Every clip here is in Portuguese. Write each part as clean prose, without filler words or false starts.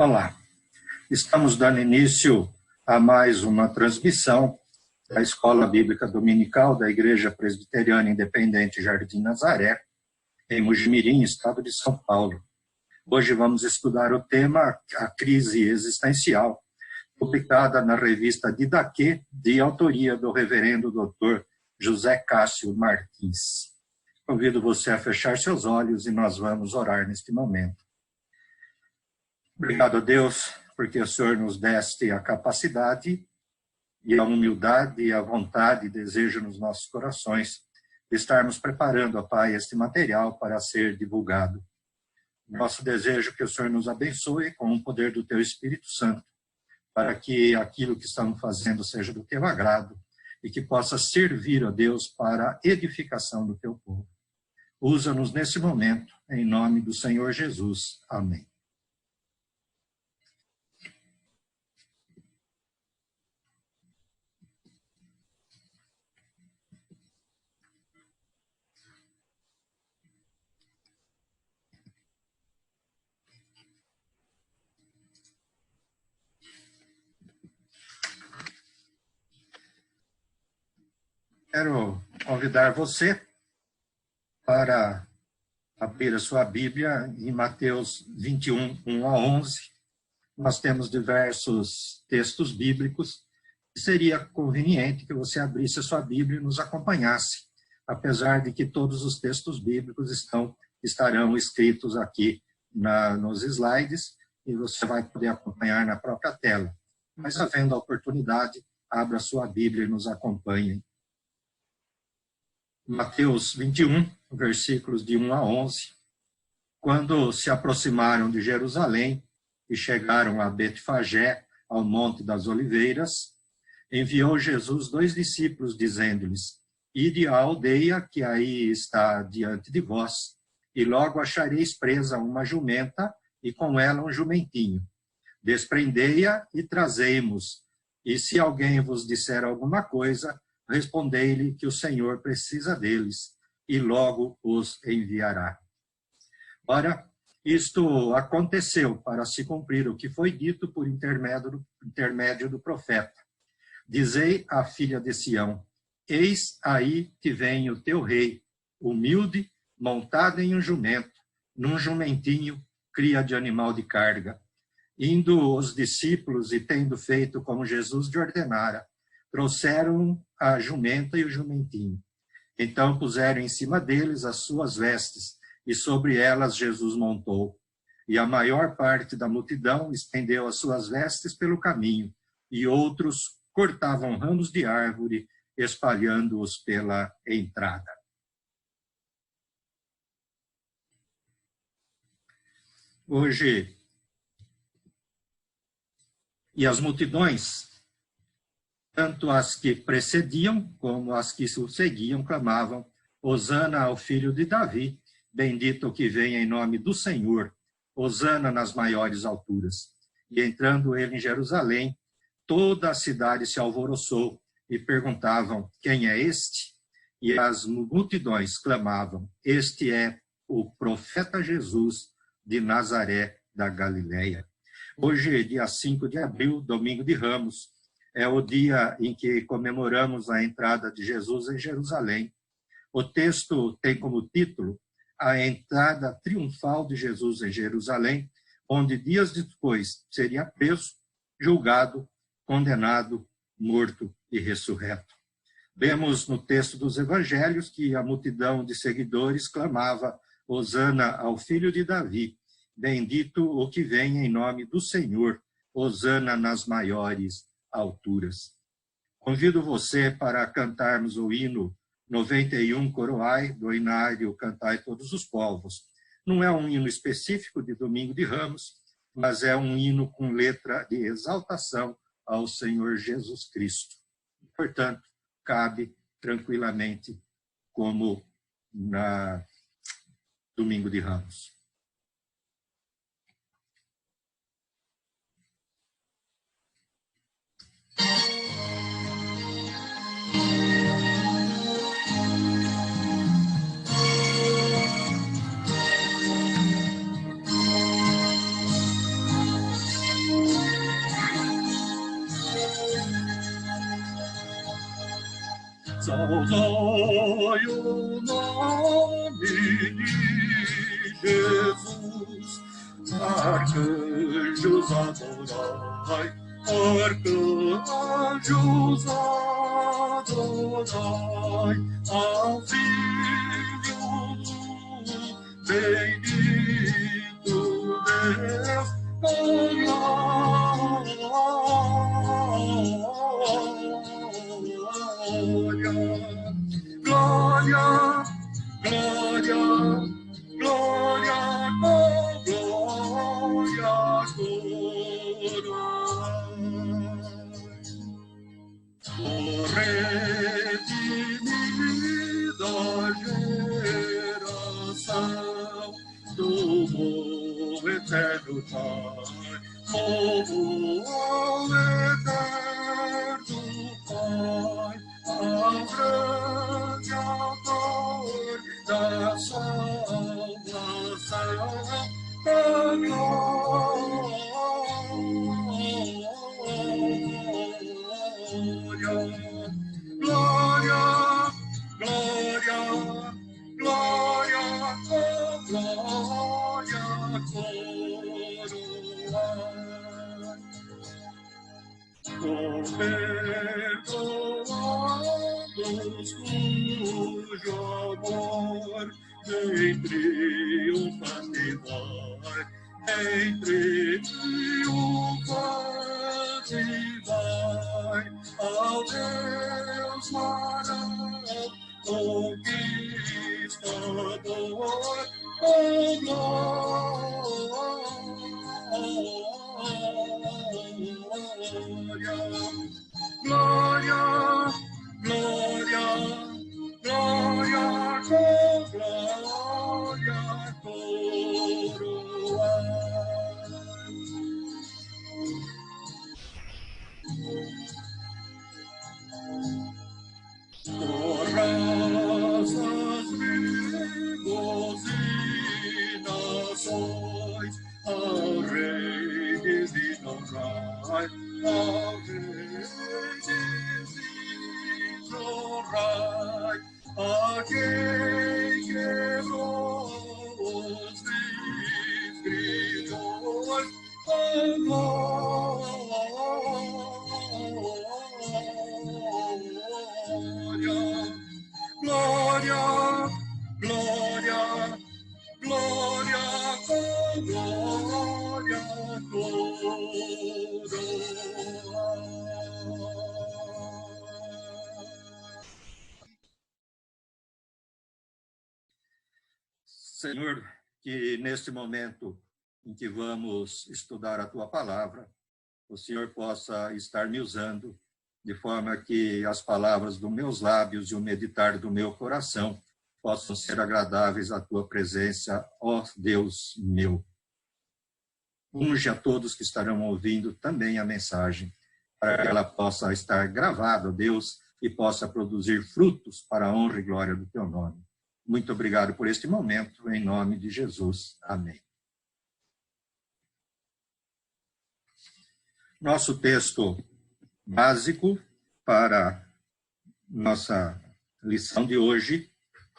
Olá, estamos dando início a mais uma transmissão da Escola Bíblica Dominical da Igreja Presbiteriana Independente Jardim Nazaré, em Mojimirim, estado de São Paulo. Hoje vamos estudar o tema A Crise Existencial, publicada na revista Didaquê, de autoria do reverendo Dr. José Cássio Martins. Convido você a fechar seus olhos e nós vamos orar neste momento. Obrigado a Deus, porque o Senhor nos deste a capacidade e a humildade e a vontade e desejo nos nossos corações de estarmos preparando, ó Pai, este material para ser divulgado. Nosso desejo é que o Senhor nos abençoe com o poder do Teu Espírito Santo, para que aquilo que estamos fazendo seja do Teu agrado e que possa servir, ó Deus, para a edificação do Teu povo. Usa-nos nesse momento, em nome do Senhor Jesus. Amém. Quero convidar você para abrir a sua Bíblia em Mateus 21, 1 a 11. Nós temos diversos textos bíblicos e seria conveniente que você abrisse a sua Bíblia e nos acompanhasse, apesar de que todos os textos bíblicos estarão escritos aqui nos slides e você vai poder acompanhar na própria tela. Mas, havendo a oportunidade, abra a sua Bíblia e nos acompanhe. Mateus 21, versículos de 1 a 11. Quando se aproximaram de Jerusalém e chegaram a Betfagé, ao Monte das Oliveiras, enviou Jesus 2 discípulos, dizendo-lhes: Ide à aldeia que aí está diante de vós, e logo achareis presa uma jumenta, e com ela um jumentinho. Desprendei-a e trazei-mos. E se alguém vos disser alguma coisa, respondei-lhe que o Senhor precisa deles, e logo os enviará. Ora, isto aconteceu para se cumprir o que foi dito por intermédio do profeta. Dizei à filha de Sião: Eis aí que vem o teu rei, humilde, montado em um jumento, num jumentinho, cria de animal de carga. Indo os discípulos e tendo feito como Jesus lhe ordenara, trouxeram a jumenta e o jumentinho. Então puseram em cima deles as suas vestes, e sobre elas Jesus montou. E a maior parte da multidão estendeu as suas vestes pelo caminho, e outros cortavam ramos de árvore, espalhando-os pela entrada. Hoje, e as multidões, tanto as que precediam como as que sucediam, clamavam: Hosana ao filho de Davi, bendito o que vem em nome do Senhor, Hosana nas maiores alturas. E entrando ele em Jerusalém, toda a cidade se alvoroçou e perguntavam: Quem é este? E as multidões clamavam: Este é o profeta Jesus de Nazaré da Galileia. Hoje, dia 5 de abril, domingo de Ramos, é o dia em que comemoramos a entrada de Jesus em Jerusalém. O texto tem como título A Entrada Triunfal de Jesus em Jerusalém, onde dias depois seria preso, julgado, condenado, morto e ressurreto. Vemos no texto dos evangelhos que a multidão de seguidores clamava: Hosana ao filho de Davi, bendito o que vem em nome do Senhor, Hosana nas maiores alturas. Convido você para cantarmos o hino 91 Coroai, do Inário Cantai Todos os Povos. Não é um hino específico de Domingo de Ramos, mas é um hino com letra de exaltação ao Senhor Jesus Cristo. Portanto, cabe tranquilamente como na Domingo de Ramos. Saudai o nome de Jesus, arcanjos adorai, arcanjos adorai, ao Filho do bendito Deus, glória, glória, glória, glória, redimida geração do eterno Pai, como o eterno Pai, ao grande autor da salvação, da glória, glória, glória, glória, perdoados cujo amor vem triunfante vai, entre triunfante vai, ao Deus varão conquistador, oh glória, glória, glória, glória, coroa. Raças, tribos e nações, ao Rei divino Rai, ao Rei divino Rai, a quem quebrou os grilhões, glória, glória, glória, glória, Senhor, que neste momento em que vamos estudar a Tua palavra, o Senhor possa estar me usando de forma que as palavras dos meus lábios e o meditar do meu coração possam ser agradáveis à Tua presença, ó Deus meu. Unge a todos que estarão ouvindo também a mensagem, para que ela possa estar gravada, Deus, e possa produzir frutos para a honra e glória do Teu nome. Muito obrigado por este momento, em nome de Jesus. Amém. Nosso texto básico para nossa lição de hoje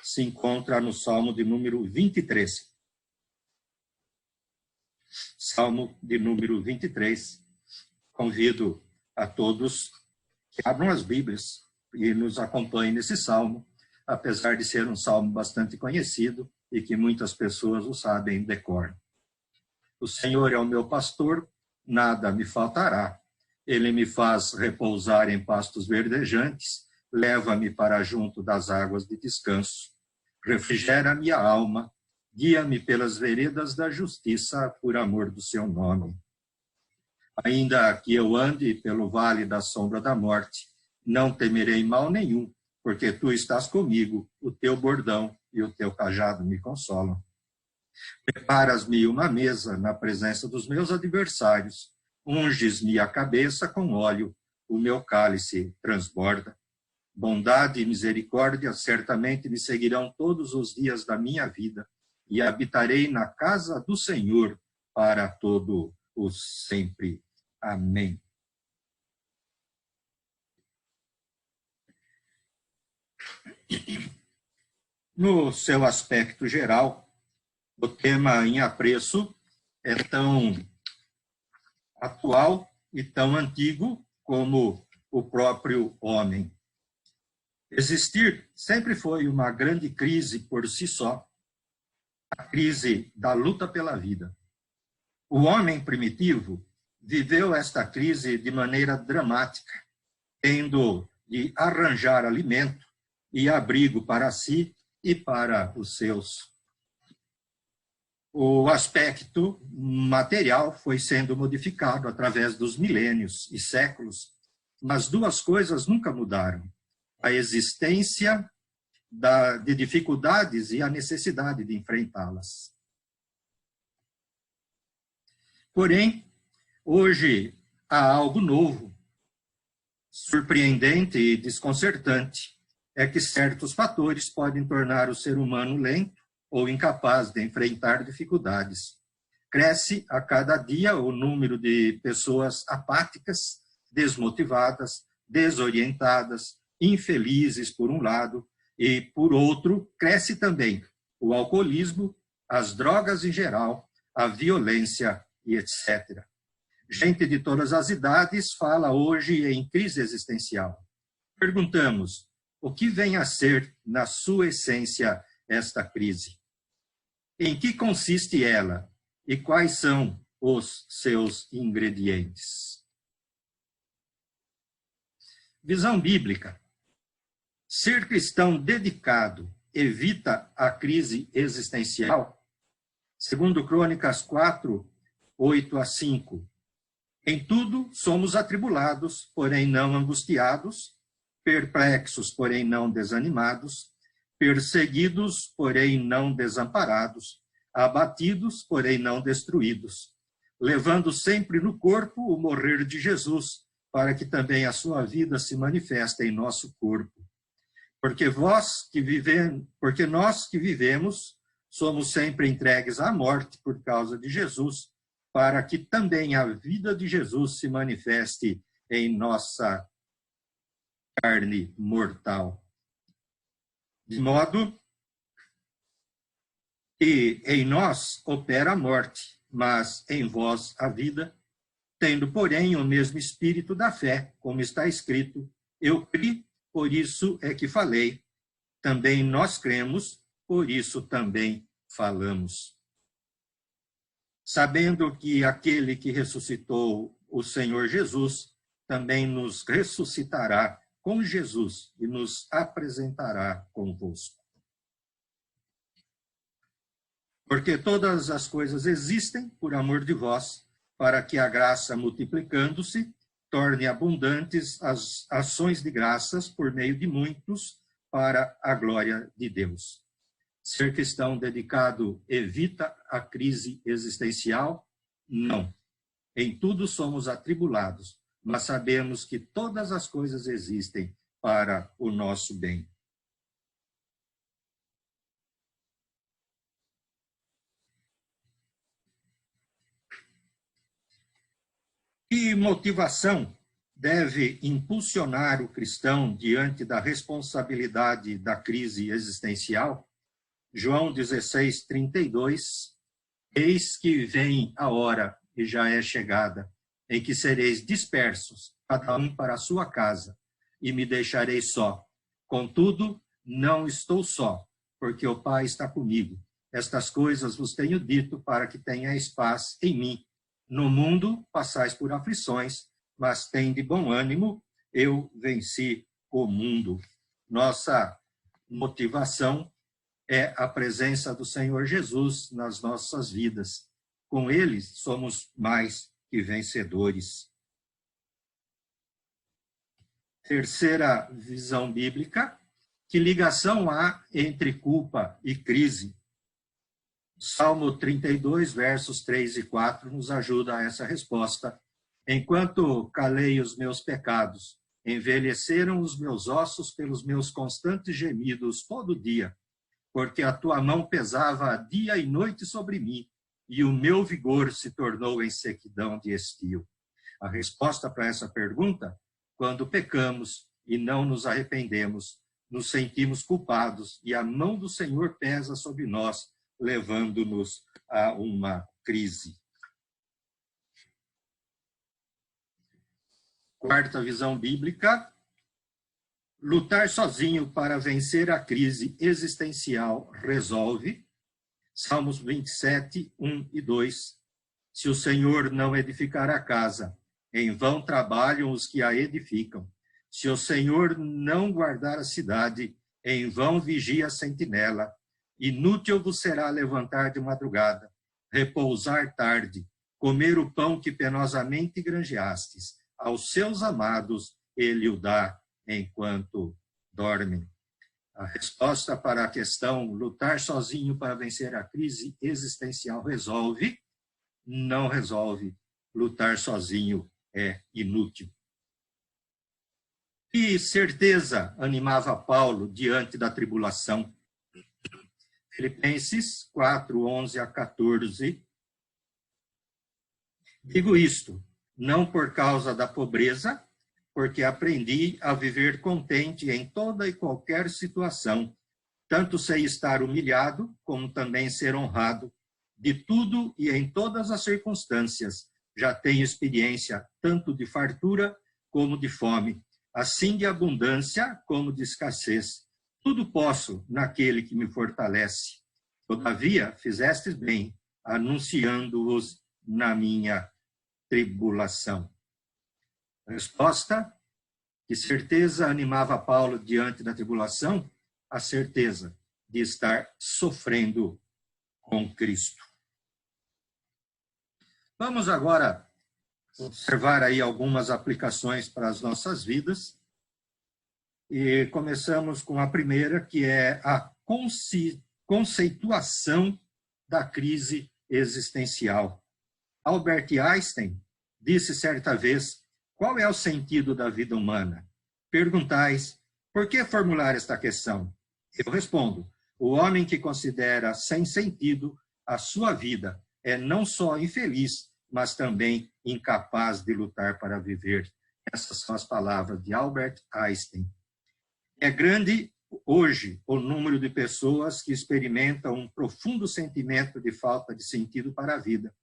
se encontra no Salmo de número 23. Salmo de número 23. Convido a todos que abram as Bíblias e nos acompanhem nesse salmo, apesar de ser um salmo bastante conhecido e que muitas pessoas o sabem de cor. O Senhor é o meu pastor, nada me faltará. Ele me faz repousar em pastos verdejantes, leva-me para junto das águas de descanso. Refrigera minha alma, guia-me pelas veredas da justiça, por amor do seu nome. Ainda que eu ande pelo vale da sombra da morte, não temerei mal nenhum, porque tu estás comigo, o teu bordão e o teu cajado me consolam. Preparas-me uma mesa na presença dos meus adversários, unges-me a cabeça com óleo, o meu cálice transborda. Bondade e misericórdia certamente me seguirão todos os dias da minha vida, e habitarei na casa do Senhor para todo o sempre. Amém. No seu aspecto geral, o tema em apreço é tão atual e tão antigo como o próprio homem. Existir sempre foi uma grande crise por si só, a crise da luta pela vida. O homem primitivo viveu esta crise de maneira dramática, tendo de arranjar alimento e abrigo para si e para os seus. O aspecto material foi sendo modificado através dos milênios e séculos, mas duas coisas nunca mudaram: a existência de dificuldades e a necessidade de enfrentá-las. Porém, hoje há algo novo, surpreendente e desconcertante, é que certos fatores podem tornar o ser humano lento ou incapaz de enfrentar dificuldades. Cresce a cada dia o número de pessoas apáticas, desmotivadas, desorientadas, infelizes por um lado, e por outro, cresce também o alcoolismo, as drogas em geral, a violência e etc. Gente de todas as idades fala hoje em crise existencial. Perguntamos, o que vem a ser, na sua essência, esta crise? Em que consiste ela e quais são os seus ingredientes? Visão bíblica. Ser cristão dedicado evita a crise existencial? Segundo Crônicas 4, 8-5. Em tudo somos atribulados, porém não angustiados, perplexos, porém não desanimados, perseguidos, porém não desamparados, abatidos, porém não destruídos, levando sempre no corpo o morrer de Jesus, para que também a sua vida se manifeste em nosso corpo. Porque nós que vivemos somos sempre entregues à morte por causa de Jesus, para que também a vida de Jesus se manifeste em nossa carne mortal. De modo que em nós opera a morte, mas em vós a vida, tendo, porém, o mesmo espírito da fé, como está escrito, eu criei, por isso é que falei. Também nós cremos, por isso também falamos. Sabendo que aquele que ressuscitou o Senhor Jesus também nos ressuscitará com Jesus e nos apresentará convosco. Porque todas as coisas existem por amor de vós, para que a graça, multiplicando-se, torne abundantes as ações de graças por meio de muitos, para a glória de Deus. Ser cristão dedicado evita a crise existencial? Não. Em tudo somos atribulados, mas sabemos que todas as coisas existem para o nosso bem. Que motivação deve impulsionar o cristão diante da responsabilidade da crise existencial? João 16, 32, eis que vem a hora, e já é chegada, em que sereis dispersos, cada um para a sua casa, e me deixarei só. Contudo, não estou só, porque o Pai está comigo. Estas coisas vos tenho dito para que tenhais paz em mim. No mundo passais por aflições, mas tende bom ânimo, eu venci o mundo. Nossa motivação é a presença do Senhor Jesus nas nossas vidas. Com ele somos mais que vencedores. Terceira visão bíblica, que ligação há entre culpa e crise? Salmo 32, versos 3 e 4 nos ajuda a essa resposta. Enquanto calei os meus pecados, envelheceram os meus ossos pelos meus constantes gemidos todo dia, porque a tua mão pesava dia e noite sobre mim, e o meu vigor se tornou em sequidão de estio. A resposta para essa pergunta: quando pecamos e não nos arrependemos, nos sentimos culpados e a mão do Senhor pesa sobre nós, levando-nos a uma crise. Quarta visão bíblica: lutar sozinho para vencer a crise existencial resolve. Salmos 27, 1 e 2. Se o Senhor não edificar a casa, em vão trabalham os que a edificam. Se o Senhor não guardar a cidade, em vão vigia a sentinela. Inútil vos será levantar de madrugada, repousar tarde, comer o pão que penosamente granjeastes. Aos seus amados ele o dá enquanto dormem. A resposta para a questão lutar sozinho para vencer a crise existencial resolve? Não resolve. Lutar sozinho é inútil. Que certeza animava Paulo diante da tribulação? Filipenses 4, 11 a 14. Digo isto, não por causa da pobreza, porque aprendi a viver contente em toda e qualquer situação. Tanto sei estar humilhado, como também ser honrado. De tudo e em todas as circunstâncias, já tenho experiência tanto de fartura como de fome, assim de abundância como de escassez. Tudo posso naquele que me fortalece. Todavia, fizestes bem, anunciando-os na minha tribulação. Resposta: que certeza animava Paulo diante da tribulação? A certeza de estar sofrendo com Cristo. Vamos agora observar aí algumas aplicações para as nossas vidas. E começamos com a primeira, que é a conceituação da crise existencial. Albert Einstein disse certa vez: qual é o sentido da vida humana? Perguntais: por que formular esta questão? Eu respondo: o homem que considera sem sentido a sua vida é não só infeliz, mas também incapaz de lutar para viver. Essas são as palavras de Albert Einstein. É grande hoje o número de pessoas que experimentam um profundo sentimento de falta de sentido para a vida.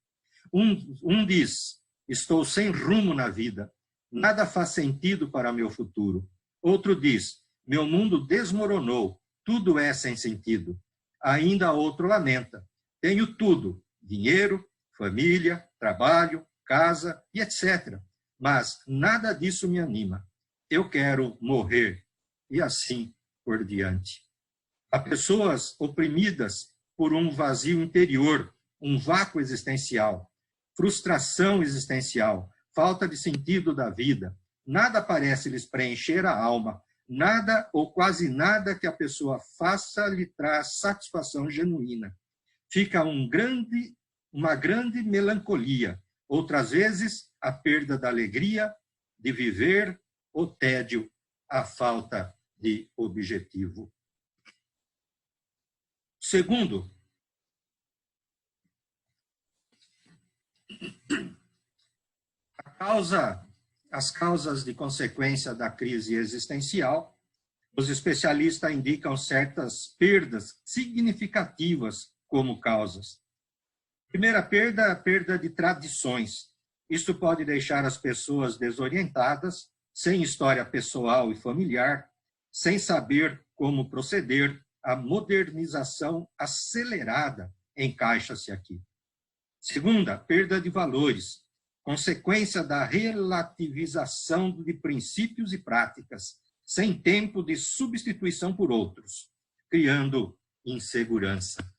Um diz: estou sem rumo na vida, nada faz sentido para meu futuro. Outro diz: meu mundo desmoronou, tudo é sem sentido. Ainda outro lamenta: tenho tudo, dinheiro, família, trabalho, casa e etc. Mas nada disso me anima. Eu quero morrer. E assim por diante. Há pessoas oprimidas por um vazio interior, um vácuo existencial, frustração existencial, falta de sentido da vida. Nada parece lhes preencher a alma. Nada ou quase nada que a pessoa faça lhe traz satisfação genuína. Fica uma grande melancolia. Outras vezes, a perda da alegria de viver, o tédio, a falta de objetivo. Segundo, as causas de consequência da crise existencial, os especialistas indicam certas perdas significativas como causas. Primeira perda, a perda de tradições. Isto pode deixar as pessoas desorientadas, sem história pessoal e familiar, sem saber como proceder. A modernização acelerada encaixa-se aqui. Segunda, perda de valores, consequência da relativização de princípios e práticas, sem tempo de substituição por outros, criando insegurança.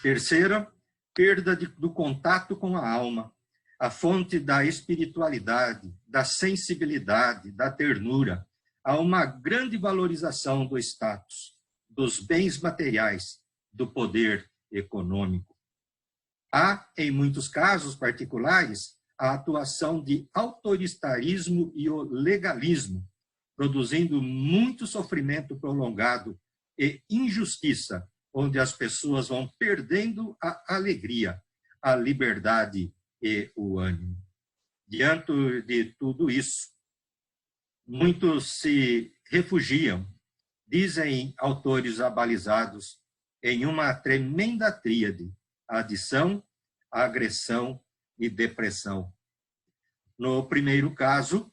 Terceira, perda do contato com a alma, a fonte da espiritualidade, da sensibilidade, da ternura. Há uma grande valorização do status, dos bens materiais, do poder econômico. Há, em muitos casos particulares, a atuação de autoritarismo e o legalismo, produzindo muito sofrimento prolongado e injustiça, onde as pessoas vão perdendo a alegria, a liberdade e o ânimo. Diante de tudo isso, muitos se refugiam dizem autores abalizados em uma tremenda tríade: adição, agressão e depressão. No primeiro caso,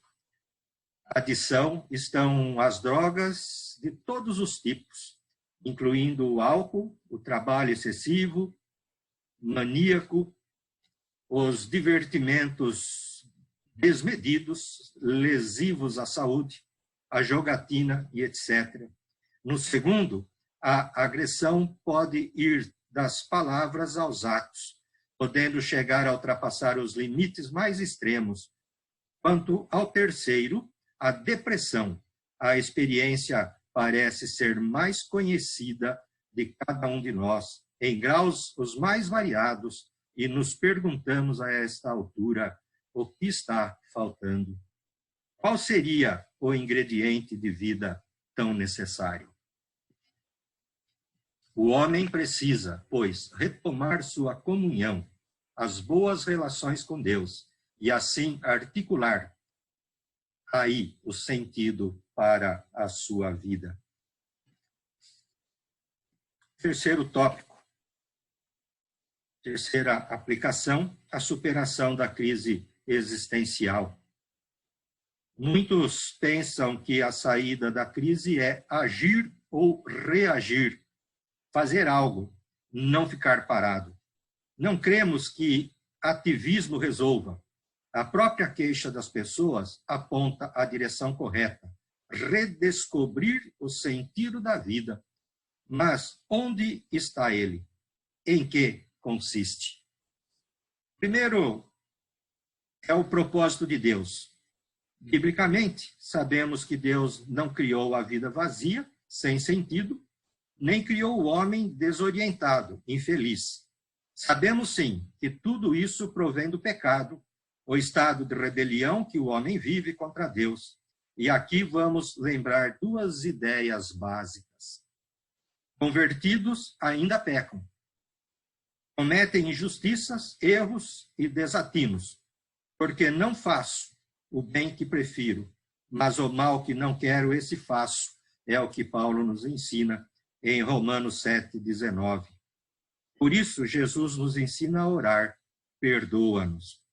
adição, estão as drogas de todos os tipos, incluindo o álcool, o trabalho excessivo, maníaco, os divertimentos desmedidos, lesivos à saúde, a jogatina e etc. No segundo, a agressão pode ir das palavras aos atos, podendo chegar a ultrapassar os limites mais extremos. Quanto ao terceiro, a depressão, a experiência parece ser mais conhecida de cada um de nós, em graus os mais variados, e nos perguntamos a esta altura o que está faltando. Qual seria o ingrediente de vida tão necessário? O homem precisa, pois, retomar sua comunhão, as boas relações com Deus, e assim articular aí o sentido para a sua vida. Terceiro tópico. Terceira aplicação, a superação da crise existencial. Muitos pensam que a saída da crise é agir ou reagir, fazer algo, não ficar parado. Não cremos que ativismo resolva. A própria queixa das pessoas aponta a direção correta, redescobrir o sentido da vida. Mas onde está ele? Em que consiste? Primeiro, é o propósito de Deus. Biblicamente, sabemos que Deus não criou a vida vazia, sem sentido, nem criou o homem desorientado, infeliz. Sabemos, sim, que tudo isso provém do pecado, o estado de rebelião que o homem vive contra Deus. E aqui vamos lembrar duas ideias básicas. Convertidos ainda pecam. Cometem injustiças, erros e desatinos, porque não faço o bem que prefiro, mas o mal que não quero, esse faço. É o que Paulo nos ensina em Romanos 7:19. Por isso, Jesus nos ensina a orar, perdoa-nos.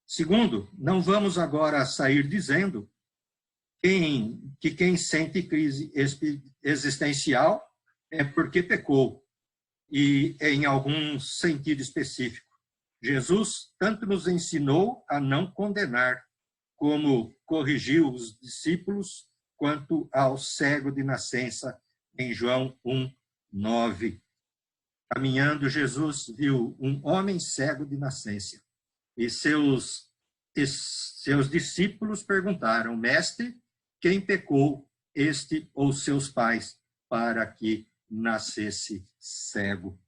Segundo, não vamos agora sair dizendo que quem sente crise existencial é porque pecou, e em algum sentido específico. Jesus tanto nos ensinou a não condenar, como corrigiu os discípulos quanto ao cego de nascença, em João 1:9. Caminhando, Jesus viu um homem cego de nascença, e seus discípulos perguntaram: Mestre, quem pecou, este ou seus pais, para que nascesse cego?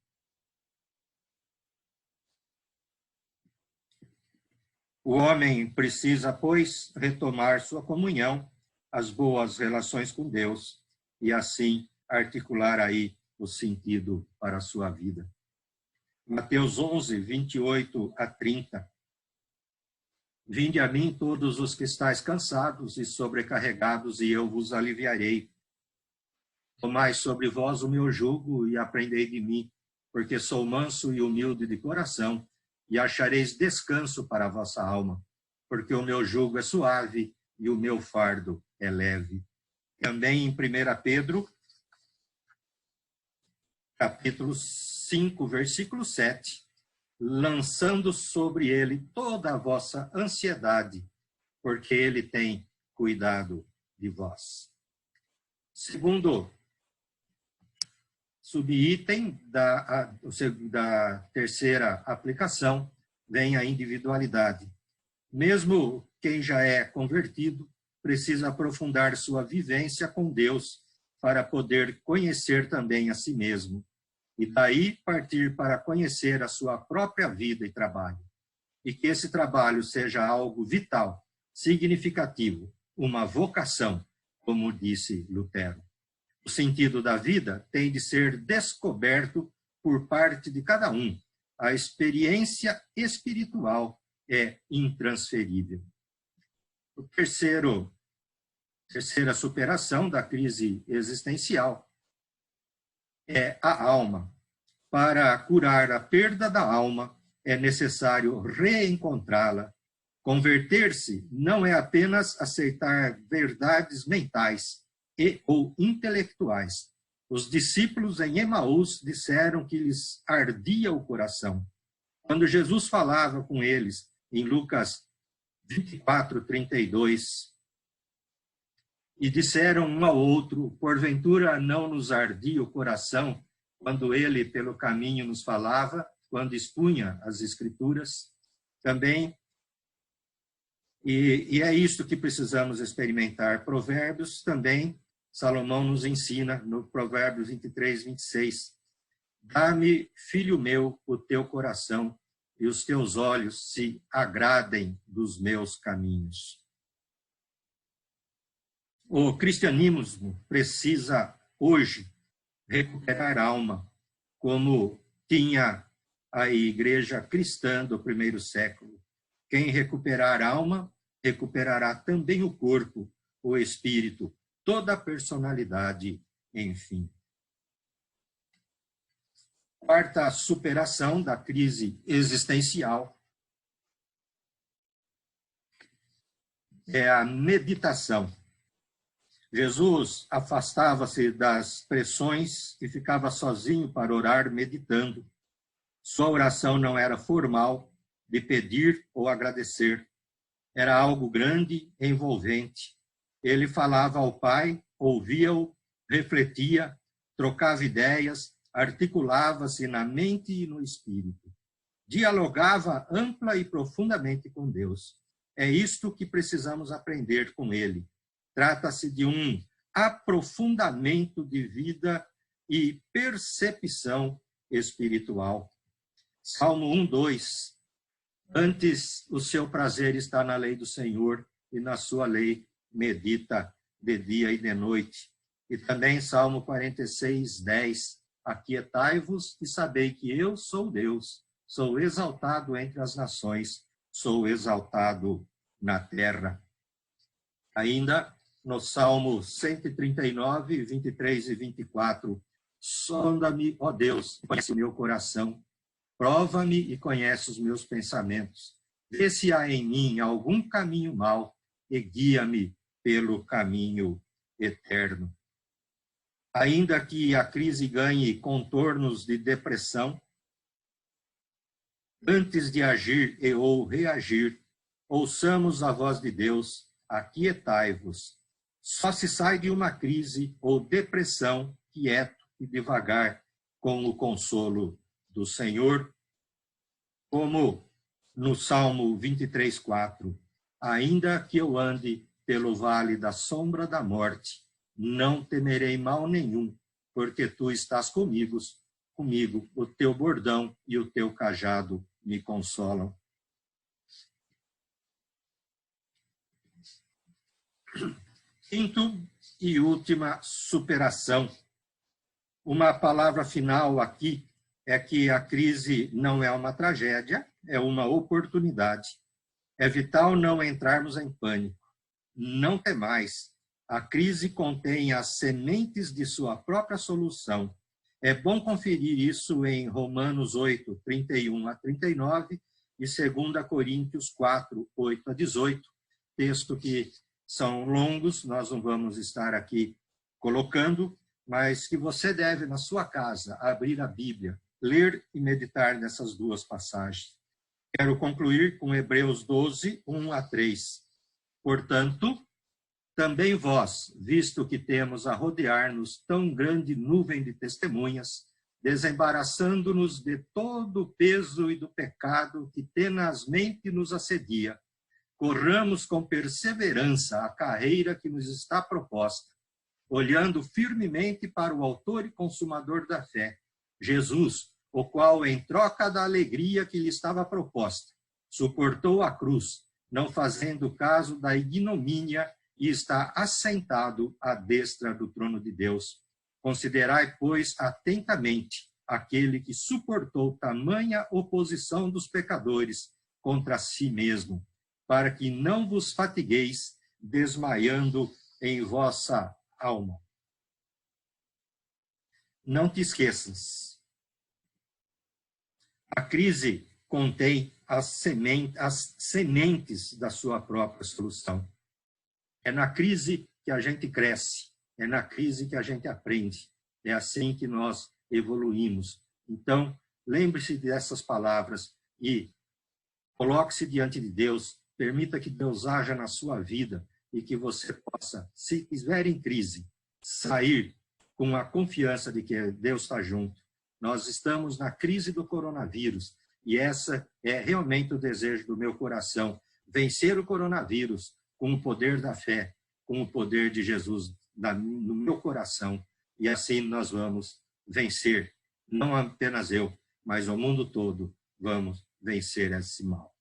O homem precisa, pois, retomar sua comunhão, as boas relações com Deus, e assim articular aí o sentido para a sua vida. Mateus 11:28-30. Vinde a mim todos os que estáis cansados e sobrecarregados, e eu vos aliviarei. Tomai sobre vós o meu jugo e aprendei de mim, porque sou manso e humilde de coração, e achareis descanso para a vossa alma, porque o meu jugo é suave e o meu fardo é leve. Também em 1 Pedro, capítulo 5, versículo 7, lançando sobre ele toda a vossa ansiedade, porque ele tem cuidado de vós. Segundo subitem da terceira aplicação, vem a individualidade. Mesmo quem já é convertido precisa aprofundar sua vivência com Deus para poder conhecer também a si mesmo, e daí partir para conhecer a sua própria vida e trabalho. E que esse trabalho seja algo vital, significativo, uma vocação, como disse Lutero. O sentido da vida tem de ser descoberto por parte de cada um. A experiência espiritual é intransferível. O terceiro Terceira superação da crise existencial é a alma. Para curar a perda da alma, é necessário reencontrá-la. Converter-se não é apenas aceitar verdades mentais e ou intelectuais. Os discípulos em Emaús disseram que lhes ardia o coração. Quando Jesus falava com eles, em Lucas 24:32, e disseram um ao outro, porventura não nos ardia o coração quando ele pelo caminho nos falava, quando expunha as Escrituras, também. E é isto que precisamos experimentar. Provérbios também, Salomão nos ensina, no Provérbios 23:26, dá-me, filho meu, o teu coração, e os teus olhos se agradem dos meus caminhos. O cristianismo precisa, hoje, recuperar a alma, como tinha a igreja cristã do primeiro século. Quem recuperar a alma, recuperará também o corpo, o espírito, toda a personalidade, enfim. Quarta superação da crise existencial é a meditação. Jesus afastava-se das pressões e ficava sozinho para orar, meditando. Sua oração não era formal, de pedir ou agradecer. Era algo grande e envolvente. Ele falava ao Pai, ouvia-o, refletia, trocava ideias, articulava-se na mente e no espírito. Dialogava ampla e profundamente com Deus. É isto que precisamos aprender com ele. Trata-se de um aprofundamento de vida e percepção espiritual. Salmo 1:2. Antes o seu prazer está na lei do Senhor, e na sua lei medita de dia e de noite. E também Salmo 46:10. Aquietai-vos e sabei que eu sou Deus, sou exaltado entre as nações, sou exaltado na terra. Ainda no Salmo 139, 23 e 24, sonda-me, ó Deus, conhece o meu coração, prova-me e conhece os meus pensamentos. Vê se há em mim algum caminho mau e guia-me pelo caminho eterno. Ainda que a crise ganhe contornos de depressão, antes de agir e ou reagir, ouçamos a voz de Deus, aquietai-vos. Só se sai de uma crise ou depressão quieto e devagar, com o consolo do Senhor, como no Salmo 23:4, ainda que eu ande pelo vale da sombra da morte, não temerei mal nenhum, porque tu estás comigo, o teu bordão e o teu cajado me consolam. Quinto e última superação. Uma palavra final aqui é que a crise não é uma tragédia, é uma oportunidade. É vital não entrarmos em pânico. Não temais. A crise contém as sementes de sua própria solução. É bom conferir isso em Romanos 8, 31 a 39 e 2 Coríntios 4, 8 a 18, texto que são longos, nós não vamos estar aqui colocando, mas que você deve, na sua casa, abrir a Bíblia, ler e meditar nessas duas passagens. Quero concluir com Hebreus 12, 1 a 3. Portanto, também vós, visto que temos a rodear-nos tão grande nuvem de testemunhas, desembaraçando-nos de todo o peso e do pecado que tenazmente nos assedia, corramos com perseverança a carreira que nos está proposta, olhando firmemente para o autor e consumador da fé, Jesus, o qual, em troca da alegria que lhe estava proposta, suportou a cruz, não fazendo caso da ignomínia, e está assentado à destra do trono de Deus. Considerai, pois, atentamente aquele que suportou tamanha oposição dos pecadores contra si mesmo, para que não vos fatigueis desmaiando em vossa alma. Não te esqueças. A crise contém as sementes da sua própria solução. É na crise que a gente cresce, é na crise que a gente aprende. É assim que nós evoluímos. Então, lembre-se dessas palavras e coloque-se diante de Deus, permita que Deus haja na sua vida e que você possa, se estiver em crise, sair com a confiança de que Deus está junto. Nós estamos na crise do coronavírus e essa é realmente o desejo do meu coração, vencer o coronavírus com o poder da fé, com o poder de Jesus no meu coração, e assim nós vamos vencer, não apenas eu, mas o mundo todo, vamos vencer esse mal.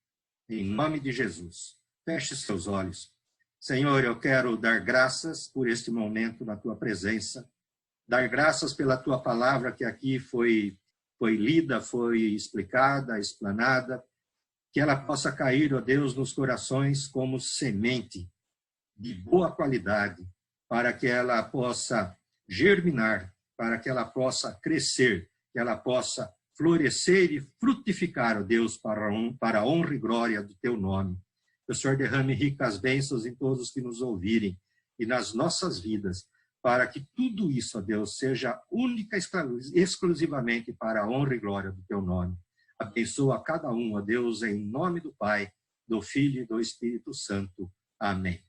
Em nome de Jesus, feche seus olhos. Senhor, eu quero dar graças por este momento na tua presença, dar graças pela tua palavra que aqui foi lida, foi explicada, explanada, que ela possa cair, ó Deus, nos corações como semente de boa qualidade, para que ela possa germinar, para que ela possa crescer, que ela possa florescer e frutificar, ó Deus, para a honra e glória do teu nome. Que o Senhor derrame ricas bênçãos em todos os que nos ouvirem e nas nossas vidas, para que tudo isso, ó Deus, seja única e exclusivamente para a honra e glória do teu nome. Abençoa cada um, ó Deus, em nome do Pai, do Filho e do Espírito Santo. Amém.